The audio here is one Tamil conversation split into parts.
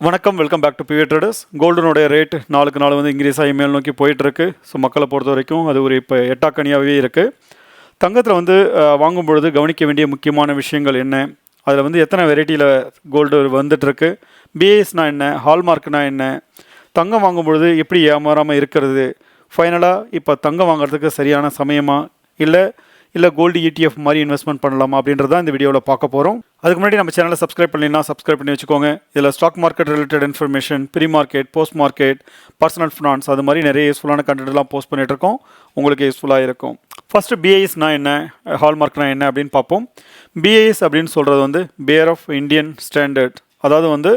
வணக்கம், welcome back to PV traders. கோல்டுனுடைய ரேட் நாளுக்கு நாள் வந்து இன்க்ரீஸ் ஆகி மேல் நோக்கி போயிட்டுருக்கு. ஸோ மக்களை பொறுத்த வரைக்கும் அது ஒரு இப்போ எட்டாக்கனியாகவே இருக்குது. தங்கத்தில் வந்து வாங்கும் பொழுது கவனிக்க வேண்டிய முக்கியமான விஷயங்கள் என்ன, அதில் வந்து எத்தனை வெரைட்டியில் கோல்டு வந்துட்டுருக்கு, பிஏஎஸ்னா என்ன, ஹால்மார்க்னா என்ன, தங்கம் வாங்கும் பொழுது எப்படி ஏமாறாமல் இருக்கிறது, ஃபைனலாக இப்போ தங்கம் வாங்குறதுக்கு சரியான சமயமா இல்லை கோல்டு ETF மாதிரி இன்வெஸ்ட்மெண்ட் பண்ணலாமா அப்படின்றத இந்த வீடியோவில் பார்க்க போகிறோம். அதுக்கு முன்னாடி நம்ம சேனலை சப்ஸ்கிரைப் பண்ணலைன்னா சப்ஸ்கிரைப் பண்ணி வச்சுக்கோங்க. இதில் stock market related information, pre market, post market, personal finance, அது மாதிரி நிறைய யூஸ்ஃபுல்லான கண்டென்ட்லாம் போஸ்ட் பண்ணிட்டு இருக்கோம். உங்களுக்கு யூஸ்ஃபுல்லாக இருக்கும். ஃபஸ்ட்டு பிஐஎஸ்னா என்ன, ஹால்மார்க்னா என்ன அப்படின்னு பார்ப்போம். பிஐஎஸ் அப்படின்னு சொல்கிறது வந்து பியர் ஆஃப் இந்தியன் ஸ்டாண்டர்ட். அதாவது வந்து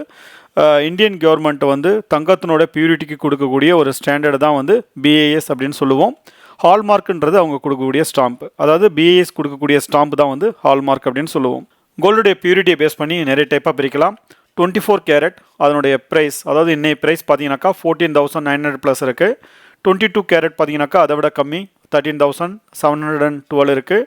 இந்தியன் கவர்மெண்ட் வந்து தங்கத்தினோட பியூரிட்டிக்கு கொடுக்கக்கூடிய ஒரு ஸ்டாண்டர்டு தான் வந்து பிஏஎஸ் அப்படின்னு சொல்லுவோம். ஹால்மார்க்ன்றது அவங்க கொடுக்கக்கூடிய ஸ்டாம்ப், அதாவது பிஏஎஸ் கொடுக்கக்கூடிய ஸ்டாம்ப் தான் வந்து ஹால்மார்க் அப்படின்னு சொல்லுவோம். கோல்டுடைய பியூரிட்டியை பேஸ் பண்ணி நிறைய டைப்பாக பிரிக்கலாம். 24 கேரட் அதனுடைய ப்ரைஸ், அதாவது இன்னைய ப்ரைஸ் பார்த்தீங்கன்னாக்கா 14,900 ப்ளஸ் இருக்குது. 22 கேரட் பார்த்தீங்கன்னாக்கா அதை விட கம்மி 13,712 இருக்குது.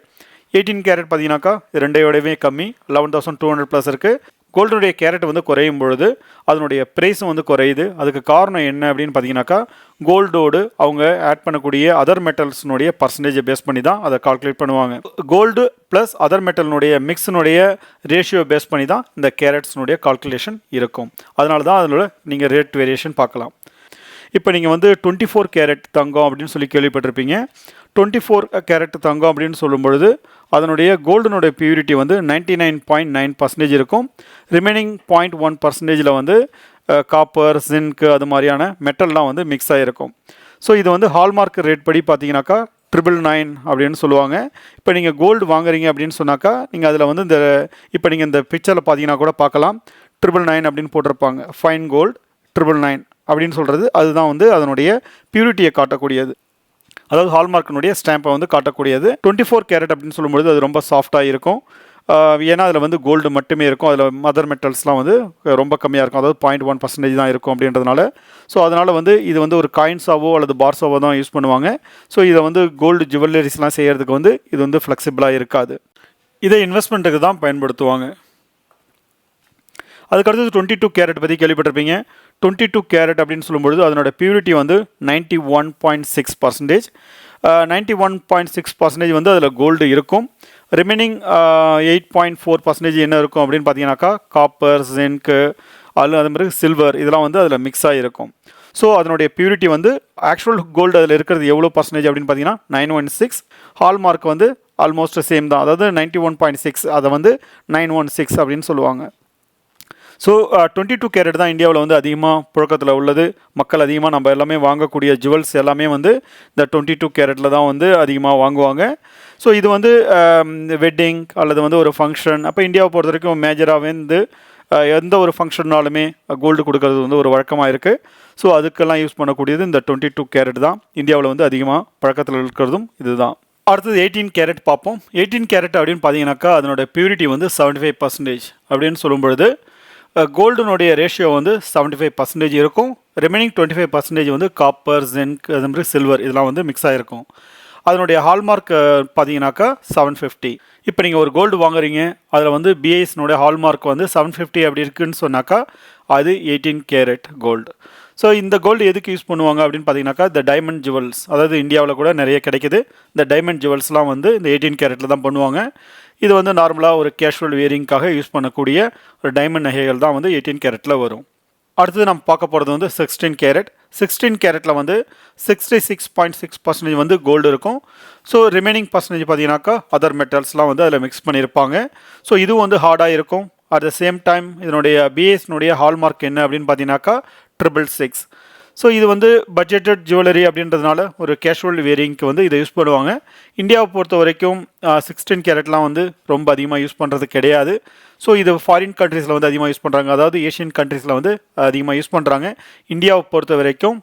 18 கேரட் பார்த்தீங்கன்னாக்கா ரெண்டையோடவே கம்மி 11,200 ப்ளஸ் இருக்குது. கோல்டுடைய கேரட் வந்து குறையும் பொழுது அதனுடைய ப்ரைஸும் வந்து குறையுது. அதுக்கு காரணம் என்ன அப்படின்னு பார்த்தீங்கன்னாக்கா, கோல்டோடு அவங்க ஆட் பண்ணக்கூடிய அதர் மெட்டல்ஸ்னுடைய பர்சன்டேஜை பேஸ் பண்ணி தான் அதை கால்குலேட் பண்ணுவாங்க. கோல்டு ப்ளஸ் அதர் மெட்டல்னுடைய மிக்ஸினுடைய ரேஷியோ பேஸ் பண்ணி தான் இந்த கேரட்ஸ்னுடைய கால்குலேஷன் இருக்கும். அதனால தான் அதில் நீங்கள் ரேட் வேரியேஷன் பார்க்கலாம். இப்போ நீங்கள் வந்து 24 கேரட் தங்கம் அப்படின்னு சொல்லி கேள்விப்பட்டிருப்பீங்க. 24 கேரட் தங்கம் அப்படின்னு சொல்லும் பொழுது அதனுடைய கோல்டுனுடைய பியூரிட்டி வந்து 99.9% இருக்கும். ரிமைனிங் 0.1% வந்து காப்பர், ஜிங்க், அது மாதிரியான மெட்டல்லாம் வந்து மிக்ஸ் ஆகிருக்கும். ஸோ இது வந்து ஹால்மார்க் ரேட் படி பார்த்தீங்கன்னாக்கா 999 அப்படின்னு சொல்லுவாங்க. இப்போ நீங்கள் கோல்டு வாங்குறீங்க அப்படின்னு சொன்னாக்கா நீங்கள் அதில் வந்து இப்போ நீங்கள் இந்த பிக்சரில் பார்த்தீங்கன்னா கூட பார்க்கலாம், 999 அப்படின்னு போட்டிருப்பாங்க. ஃபைன் கோல்டு 999 அப்படின்னு சொல்கிறது அதுதான் வந்து அதனுடைய பியூரிட்டியை காட்டக்கூடியது, அதாவது ஹால்மார்க்கினுடைய ஸ்டாம்பை வந்து காட்டக்கூடியது. 24 கேரட் அப்படின்னு சொல்லும்பொழுது அது ரொம்ப சாஃப்டாக இருக்கும். ஏன்னா அதில் வந்து கோல்டு மட்டுமே இருக்கும், அதில் மதர் மெட்டல்ஸ்லாம் வந்து ரொம்ப கம்மியாக இருக்கும், அதாவது 0.1% தான் இருக்கும் அப்படின்றதுனால. ஸோ அதனால் வந்து இது வந்து ஒரு காயின்ஸாவோ அல்லது பார்ஸாவோ தான் யூஸ் பண்ணுவாங்க. ஸோ இதை வந்து கோல்டு ஜுவல்லரிஸ்லாம் செய்கிறதுக்கு வந்து இது வந்து ஃப்ளெக்சிபிளாக இருக்காது. இதை இன்வெஸ்ட்மெண்ட்டுக்கு தான் பயன்படுத்துவாங்க. அதுக்கடுத்தது 22 கேரட் பற்றி கேள்விப்பட்டிருப்பீங்க. 22 கேரட் அப்படின்னு சொல்லும்பொழுது அதனோட பியூரிட்டி வந்து 91.6%. 91.6% வந்து அதில் கோல்டு இருக்கும். ரிமைனிங் 8.4% என்ன இருக்கும் அப்படின்னு பார்த்தீங்கன்னாக்கா காப்பர், ஜிங்க்கு, அது மாதிரி சில்வர், இதெல்லாம் வந்து அதில் மிக்ஸ் ஆகிருக்கும். ஸோ அதனுடைய பியூரிட்டி வந்து ஆக்சுவல் கோல்டு அதில் இருக்கிறது எவ்வளோ பர்சன்டேஜ் அப்படின்னு பார்த்தீங்கன்னா 916. ஹால்மார்க் வந்து ஆல்மோஸ்ட் சேம் தான், அதாவது 91.6, அதை வந்து 916 அப்படின்னு சொல்லுவாங்க. ஸோ 22 கேரட் தான் இந்தியாவில் வந்து அதிகமாக புழக்கத்தில் உள்ளது. மக்கள் அதிகமாக நம்ம எல்லாமே வாங்கக்கூடிய ஜுவல்ஸ் எல்லாமே வந்து இந்த 22 கேரட்டில் தான் வந்து அதிகமாக வாங்குவாங்க. ஸோ இது வந்து வெட்டிங் அல்லது வந்து ஒரு ஃபங்க்ஷன், அப்போ இந்தியாவை பொறுத்த வரைக்கும் மேஜராக வந்து எந்த ஒரு ஃபங்க்ஷன்னாலுமே கோல்டு கொடுக்கறது வந்து ஒரு வழக்கமாக இருக்குது. ஸோ அதுக்கெல்லாம் யூஸ் பண்ணக்கூடியது இந்த 22 கேரட் தான். இந்தியாவில் வந்து அதிகமாக பழக்கத்தில் இருக்கிறதும் இதுதான். அடுத்தது 18 கேரட் பார்ப்போம். 18 கேரட் அப்படின்னு பார்த்தீங்கன்னாக்கா அதனோட பியூரிட்டி வந்து 75% அப்படின்னு சொல்லும் பொழுது கோல்டுனுடைய ரேஷியோ வந்து 75% இருக்கும். ரிமைனிங் 25% வந்து காப்பர், ஜிங்க், அது மாதிரி சில்வர், இதெல்லாம் வந்து மிக்ஸ் ஆகிருக்கும். அதனுடைய ஹால்மார்க் பார்த்தீங்கன்னாக்கா 750. இப்போ நீங்கள் ஒரு கோல்டு வாங்குறீங்க, அதில் வந்து பிஐஎஸ்னுடைய ஹால்மார்க் வந்து 750 அப்படி இருக்குதுன்னு சொன்னாக்கா அது 18 கேரட் கோல்டு. ஸோ இந்த கோல்டு எதுக்கு யூஸ் பண்ணுவாங்க அப்படின்னு பார்த்தீங்கன்னாக்கா இந்த டைமண்ட் ஜுவல்ஸ், அதாவது இந்தியாவில் கூட நிறைய கிடைக்குது. இந்த டைமண்ட் ஜுவல்ஸ்லாம் வந்து இந்த 18 கேரட்டில் தான் பண்ணுவாங்க. இது வந்து நார்மலாக ஒரு கேஷுவல் வியரிங்காக யூஸ் பண்ணக்கூடிய ஒரு டைமண்ட் நகைகள் தான் வந்து 18 கேரட்டில் வரும். அடுத்தது நம்ம பார்க்க போகிறது வந்து 16 கேரட். 16 கேரட்டில் வந்து 66.6% வந்து கோல்டு இருக்கும். ஸோ ரிமைனிங் பர்சன்டேஜ் பார்த்தீங்கன்னாக்கா அதர் மெட்டல்ஸ்லாம் வந்து அதில் மிக்ஸ் பண்ணியிருப்பாங்க. ஸோ இதுவும் வந்து ஹார்டாக இருக்கும். அட் த சேம் டைம் இதனுடைய பிஎஸ்னுடைய ஹால்மார்க் என்ன அப்படின்னு பார்த்தீங்கன்னாக்கா 666. ஸோ இது வந்து பட்ஜெட்டட் ஜுவல்லரி அப்படின்றதுனால ஒரு கேஷுவல் வேரிங்க்கு வந்து இதை யூஸ் பண்ணுவாங்க. இந்தியாவை பொறுத்த வரைக்கும் 16 கேரட்லாம் வந்து ரொம்ப அதிகமாக யூஸ் பண்ணுறது கிடையாது. ஸோ இது ஃபாரின் கண்ட்ரீஸில் வந்து அதிகமாக யூஸ் பண்ணுறாங்க, அதாவது ஏஷியன் கண்ட்ரீஸில் வந்து அதிகமாக யூஸ் பண்ணுறாங்க. இந்தியாவை பொறுத்த வரைக்கும்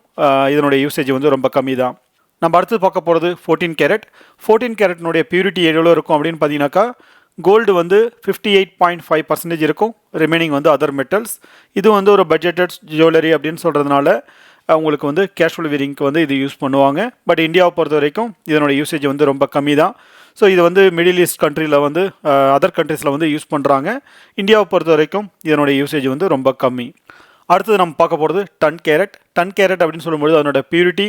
இதனுடைய யூசேஜ் வந்து ரொம்ப கம்மி தான். நம்ம அடுத்து பார்க்க போகிறது 14 கேரட். 14 கேரட்னுடைய பியூரிட்டி எவ்வளோ இருக்கும் அப்படின்னு பார்த்தீங்கன்னாக்கா கோல்டு வந்து 58.5% இருக்கும். ரிமைனிங் வந்து அதர் மெட்டல்ஸ். இது வந்து ஒரு பட்ஜெட்டட் ஜுவல்லரி அப்படின்னு சொல்கிறதுனால உங்களுக்கு வந்து கேஷுவல் வியரிங்க்கு வந்து இது யூஸ் பண்ணுவாங்க. பட் இந்தியாவை பொறுத்த வரைக்கும் இதனோட யூசேஜ் வந்து ரொம்ப கம்மி தான். ஸோ இது வந்து மிடில் ஈஸ்ட் கண்ட்ரியில் வந்து அதர் கண்ட்ரீஸில் வந்து யூஸ் பண்ணுறாங்க. இந்தியாவை பொறுத்த வரைக்கும் இதனுடைய யூசேஜ் வந்து ரொம்ப கம்மி. அடுத்தது நம்ம பார்க்க போகிறது டன் கேரட். டன் கேரட் அப்படின்னு சொல்லும்போது அதனோட பியூரிட்டி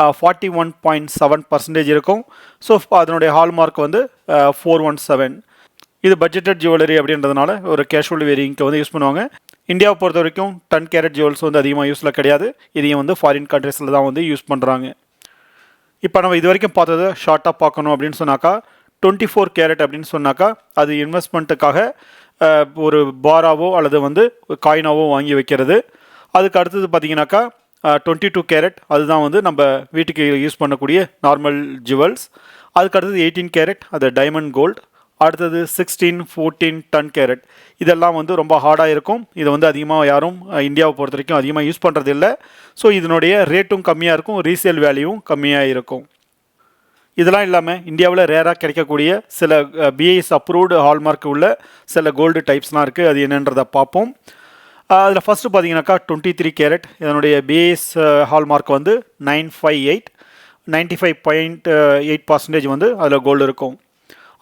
41.7% இருக்கும். ஸோ அதனுடைய ஹால்மார்க் வந்து 417. இது பட்ஜெட்டட் ஜுவல்லரி அப்படின்றதுனால ஒரு கேஷுவல் வேரிங்க்கு வந்து யூஸ் பண்ணுவாங்க. இந்தியாவை பொறுத்த வரைக்கும் டன் கேரட் ஜுவல்ஸ் வந்து அதிகமாக யூஸில் கிடையாது. இதையும் வந்து ஃபாரின் கண்ட்ரீஸில் தான் வந்து யூஸ் பண்ணுறாங்க. இப்போ நம்ம இது வரைக்கும் பார்த்ததை ஷார்ட்டாக பார்க்கணும் அப்படின்னு சொன்னாக்கா 24 கேரட் அப்படின்னு சொன்னாக்கா அது இன்வெஸ்ட்மெண்ட்டுக்காக ஒரு பாராவோ அல்லது வந்து காயினாவோ வாங்கி வைக்கிறது. அதுக்கு அடுத்தது பார்த்தீங்கன்னாக்கா 22 கேரட் அதுதான் வந்து நம்ம வீட்டுக்கு யூஸ் பண்ணக்கூடிய நார்மல் ஜுவல்ஸ். அதுக்கு அடுத்தது 18 கேரட் அது டைமண்ட் கோல்டு. அடுத்தது 16, 14 டன் கேரட் இதெல்லாம் வந்து ரொம்ப ஹார்டாக இருக்கும். இதை வந்து அதிகமாக யாரும் இந்தியாவை பொறுத்த வரைக்கும் அதிகமாக யூஸ் பண்ணுறது இல்லை. ஸோ இதனுடைய ரேட்டும் கம்மியாக இருக்கும், ரீசேல் வேல்யூவும் கம்மியாக இருக்கும். இதெல்லாம் இல்லாமல் இந்தியாவில் ரேராக கிடைக்கக்கூடிய சில பிஐஎஸ் அப்ரூவ்டு ஹால்மார்க் உள்ள சில கோல்டு டைப்ஸ்லாம் இருக்குது. அது என்னன்றதை பார்ப்போம். அதில் ஃபஸ்ட்டு பார்த்தீங்கன்னாக்கா 23 கேரட் இதனுடைய பிஐஎஸ் ஹால்மார்க் வந்து 958, 95.8% வந்து அதில் கோல்டு இருக்கும்.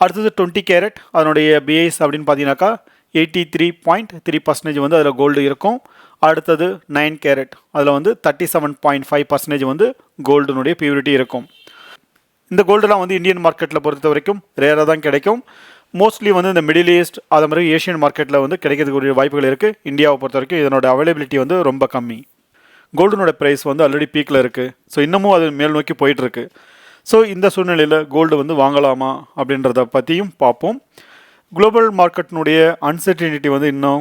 அடுத்தது 20 கேரட் அதனுடைய பிஐஎஸ் அப்படின்னு பார்த்தீங்கன்னாக்கா 83.3% வந்து அதில் கோல்டு இருக்கும். அடுத்தது 9 கேரட் அதில் வந்து 37.5% வந்து கோல்டுனுடைய பியூரிட்டி இருக்கும். இந்த கோல்டுலாம் வந்து இந்தியன் மார்க்கெட்டில் பொறுத்த வரைக்கும் ரேராக தான் கிடைக்கும். மோஸ்ட்லி வந்து இந்த மிடில் ஈஸ்ட் அது மாதிரி ஏஷியன் மார்க்கெட்டில் வந்து கிடைக்கிறதுக்குரிய வாய்ப்புகள் இருக்குது. இந்தியாவை பொறுத்த வரைக்கும் இதனோட அவைலபிலிட்டி வந்து ரொம்ப கம்மி. கோல்டுனோட ப்ரைஸ் வந்து ஆல்ரெடி பீக்கில் இருக்குது. ஸோ இன்னமும் அது மேல் நோக்கி போயிட்டுருக்கு. ஸோ இந்த சூழ்நிலையில் கோல்டு வந்து வாங்கலாமா அப்படின்றத பற்றியும் பார்ப்போம். குளோபல் மார்க்கெட்டினுடைய அன்சர்டினிட்டி வந்து இன்னும்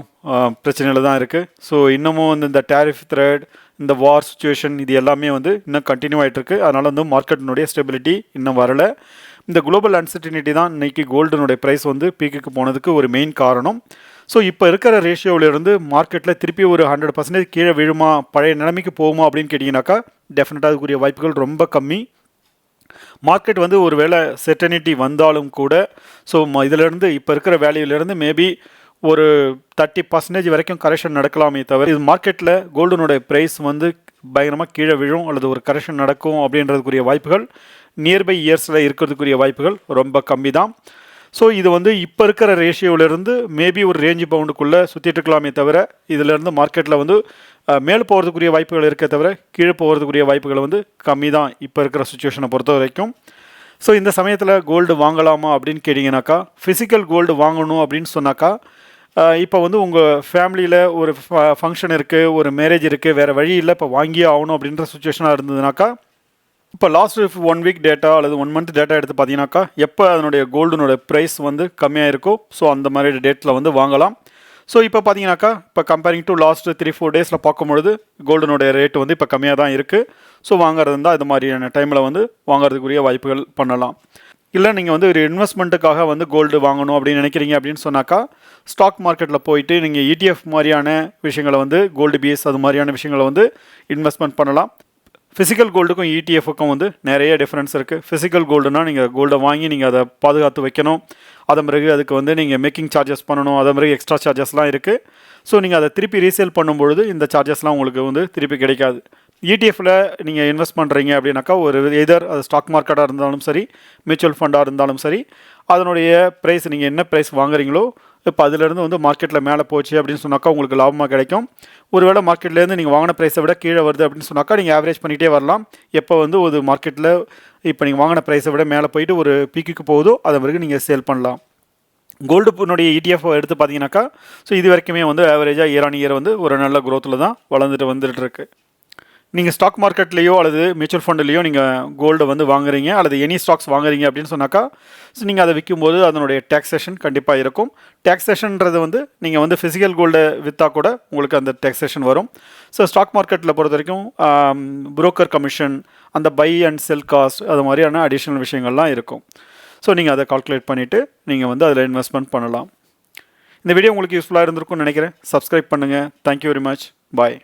பிரச்சனையில் தான் இருக்குது. ஸோ இன்னமும் வந்து இந்த டேரிஃப் த்ரெட், இந்த வார் சுச்சுவேஷன் இது எல்லாமே வந்து இன்னும் கண்டினியூ ஆகிட்டுருக்கு. அதனால் வந்து மார்க்கெட்டினுடைய ஸ்டெபிலிட்டி இன்னும் வரலை. இந்த குளோபல் அன்சர்டினிட்டி தான் இன்றைக்கி கோல்டுனுடைய ப்ரைஸ் வந்து பீக்குக்கு போனதுக்கு ஒரு மெயின் காரணம். ஸோ இப்போ இருக்கிற ரேஷியோவிலேருந்து மார்க்கெட்டில் திருப்பி ஒரு 100% கீழே விழுமா, பழைய நிலைமைக்கு போகுமா அப்படின்னு கேட்டிங்கனாக்கா டெஃபினட்டாக அதுக்குரிய வாய்ப்புகள் ரொம்ப கம்மி. மார்க்கெட் வந்து ஒரு வேளை செர்டனிட்டி வந்தாலும் கூட ஸோ இதிலேருந்து இப்போ இருக்கிற வேல்யூலேருந்து மேபி ஒரு 30% வரைக்கும் கரெக்ஷன் நடக்கலாமே தவிர இது மார்க்கெட்டில் கோல்டுனுடைய ப்ரைஸ் வந்து பயங்கரமாக கீழே விழும் அல்லது ஒரு கரெக்ஷன் நடக்கும் அப்படின்றதுக்குரிய வாய்ப்புகள் நியர்பை இயர்ஸில் இருக்கிறதுக்குரிய வாய்ப்புகள் ரொம்ப கம்மி தான். ஸோ இது வந்து இப்போ இருக்கிற ரேஷியோவிலேருந்து மேபி ஒரு ரேஞ்சு பவுண்டுக்குள்ளே சுற்றிட்டு இருக்கலாமே தவிர இதிலேருந்து மார்க்கெட்டில் வந்து மேலே போகிறதுக்குரிய வாய்ப்புகள் இருக்க தவிர கீழே போகிறதுக்குரிய வாய்ப்புகள் வந்து கம்மி தான் இப்போ இருக்கிற சுச்சுவேஷனை பொறுத்த வரைக்கும். ஸோ இந்த சமயத்தில் கோல்டு வாங்கலாமா அப்படின்னு கேட்டிங்கனாக்கா ஃபிசிக்கல் கோல்டு வாங்கணும் அப்படின்னு சொன்னாக்கா இப்போ வந்து உங்கள் ஃபேமிலியில் ஒரு ஃபங்க்ஷன் இருக்குது, ஒரு மேரேஜ் இருக்குது, வேறு வழி இல்லை, இப்போ வாங்கியே ஆகணும் அப்படின்ற சுச்சுவேஷனாக இருந்ததுனாக்கா இப்போ லாஸ்ட் 1 வீக் டேட்டா அல்லது 1 மந்த் டேட்டா எடுத்து பார்த்தீங்கன்னாக்கா எப்போ அதனுடைய கோல்டுனோட ப்ரைஸ் வந்து கம்மியாக இருக்கோ ஸோ அந்த மாதிரி டேட்டில் வந்து வாங்கலாம். ஸோ இப்போ பார்த்தீங்கன்னாக்கா இப்போ கம்பேரிங் டு லாஸ்ட் 3-4 டேஸில் பார்க்கும்பொழுது கோல்டுனுடைய ரேட்டு வந்து இப்போ கம்மியாக தான் இருக்குது. ஸோ வாங்குறது இருந்தால் இது மாதிரியான டைமில் வந்து வாங்குறதுக்குரிய வாய்ப்புகள் பண்ணலாம். இல்லை நீங்கள் வந்து ஒரு இன்வெஸ்ட்மெண்ட்டுக்காக வந்து கோல்டு வாங்கணும் அப்படின்னு நினைக்கிறீங்க அப்படின்னு சொன்னாக்கா ஸ்டாக் மார்க்கெட்டில் போயிட்டு நீங்கள் ETF மாதிரியான விஷயங்களை வந்து கோல்டு பிஎஸ் அது மாதிரியான விஷயங்களை வந்து இன்வெஸ்ட்மெண்ட் பண்ணலாம். ஃபிசிக்கல் கோல்டுக்கும் ETF-க்கும் வந்து நிறைய டிஃப்ரென்ஸ் இருக்குது. ஃபிசிக்கல் கோல்டுனா நீங்கள் கோல்டை வாங்கி நீங்கள் அதை பாதுகாத்து வைக்கணும். அதன் பிறகு அதுக்கு வந்து நீங்கள் மேக்கிங் சார்ஜஸ் பண்ணணும். அதன் பிறகு எக்ஸ்ட்ரா சார்ஜஸ்லாம் இருக்குது. ஸோ நீங்கள் அதை திருப்பி ரீசேல் பண்ணும்பொழுது இந்த சார்ஜஸ்லாம் உங்களுக்கு வந்து திருப்பி கிடைக்காது. ETF-ல் நீங்கள் இன்வெஸ்ட் பண்ணுறீங்க அப்படின்னாக்கா ஒரு எதர் அது ஸ்டாக் மார்க்கெட்டாக இருந்தாலும் சரி, மியூச்சுவல் ஃபண்டாக இருந்தாலும் சரி, அதனுடைய ப்ரைஸ் நீங்கள் என்ன ப்ரைஸ் வாங்குறீங்களோ இப்போ அதிலேருந்து வந்து மார்க்கெட்டில் மேலே போச்சு அப்படின்னு சொன்னாக்கா உங்களுக்கு லாபமாக கிடைக்கும். ஒருவேளை மார்க்கெட்லேருந்து நீங்கள் வாங்கின ப்ரைஸை விட கீழே வருது அப்படின்னு சொன்னாக்கா நீங்கள் ஆவரேஜ் பண்ணிகிட்டே வரலாம். எப்போ வந்து ஒரு மார்க்கெட்டில் இப்போ நீங்கள் வாங்கின ப்ரைஸை விட மேலே போயிட்டு ஒரு பீக்குக்கு போகுதோ அதை பிறகு நீங்கள் சேல் பண்ணலாம். கோல்டுனுடைய ETF எடுத்து பார்த்தீங்கன்னாக்கா ஸோ இது வரைக்குமே வந்து ஆவரேஜாக இயர் ஆன் இயர் வந்து ஒரு நல்ல க்ரோத்தில் தான் வந்துட்டு இருக்கு. நீங்கள் ஸ்டாக் மார்க்கெட்லேயோ அல்லது மியூச்சுவல் ஃபண்ட்லேயோ நீங்கள் கோல்டு வந்து வாங்குறீங்க அல்லது எனி ஸ்டாக்ஸ் வாங்குறீங்க அப்படின்னு சொன்னாக்கா ஸோ நீங்கள் அதை விற்கும்போது அதனுடைய டேக்ஸேஷன் கண்டிப்பாக இருக்கும். டேக்ஸேஷன்றது வந்து நீங்கள் வந்து ஃபிசிக்கல் கோல்டை விற்றா கூட உங்களுக்கு அந்த டேக்ஸேஷன் வரும். ஸோ ஸ்டாக் மார்க்கெட்டில் பொறுத்த வரைக்கும் புரோக்கர் கமிஷன், அந்த பை அண்ட் செல் காஸ்ட் அது மாதிரியான அடிஷ்னல் விஷயங்கள்லாம் இருக்கும். ஸோ நீங்கள் அதை கால்குலேட் பண்ணிவிட்டு நீங்கள் வந்து அதில் இன்வெஸ்ட்மெண்ட் பண்ணலாம். இந்த வீடியோ உங்களுக்கு யூஸ்ஃபுல்லாக இருந்திருக்கும்னு நினைக்கிறேன். சப்ஸ்கிரைப் பண்ணுங்கள். Thank you very much. பாய்.